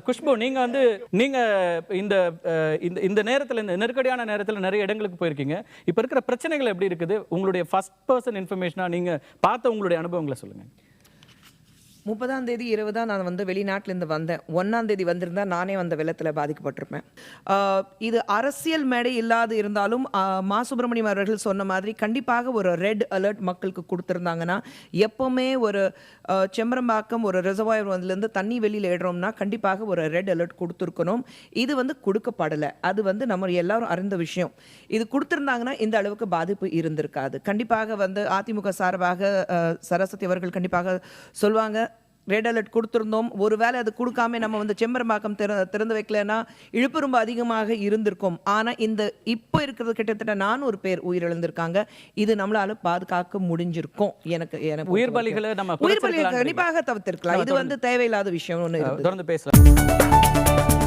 குஷ்பு, நீங்க இந்த இந்த நேரத்துல, இந்த நெருக்கடியான நேரத்துல நிறைய இடங்களுக்கு போயிருக்கீங்க. இப்ப இருக்கிற பிரச்சனைகள் எப்படி இருக்குது? உங்களுடைய ஃபர்ஸ்ட் பர்சன் இன்ஃபர்மேஷனா நீங்க பார்த்த உங்களுடைய அனுபவங்களை சொல்லுங்க. 30ஆம் தேதி இரவு தான் நான் வெளிநாட்டிலேருந்து வந்தேன். 1ஆம் தேதி வந்திருந்தா நானே வெள்ளத்தில் பாதிக்கப்பட்டிருப்பேன். இது அரசியல் மேடை இல்லாது இருந்தாலும் மா சுப்பிரமணியம் அவர்கள் சொன்ன மாதிரி கண்டிப்பாக ஒரு ரெட் அலர்ட் மக்களுக்கு கொடுத்துருந்தாங்கன்னா, எப்போவுமே ஒரு செம்பரம்பாக்கம் ஒரு ரிசர்வாயர்லேருந்து தண்ணி வெளியில் ஏடுறோம்னா கண்டிப்பாக ஒரு ரெட் அலர்ட் கொடுத்துருக்கணும். இது கொடுக்கப்படலை. அது நம்ம எல்லாரும் அறிந்த விஷயம். இது கொடுத்துருந்தாங்கன்னா இந்த அளவுக்கு பாதிப்பு இருந்திருக்காது. கண்டிப்பாக அதிமுக சார்பாக சரஸ்வதி அவர்கள் கண்டிப்பாக சொல்வாங்க, ரெட் அலர்ட் கொடுத்துருந்தோம், ஒருவேளை அது கொடுக்காம நம்ம செம்பரம்பாக்கம் திறந்து வைக்கலன்னா இழுப்பு ரொம்ப அதிகமாக இருந்திருக்கும். ஆனால் இப்போ இருக்கிறது கிட்டத்தட்ட 400 பேர் உயிரிழந்திருக்காங்க. இது நம்மளால பாதுகாக்க முடிஞ்சிருக்கும். எனக்கு உயிர் பலிகளை கண்டிப்பாக தவிர்த்திருக்கலாம். இது தேவையில்லாத விஷயம் ஒன்று தொடர்ந்து பேசலாம்.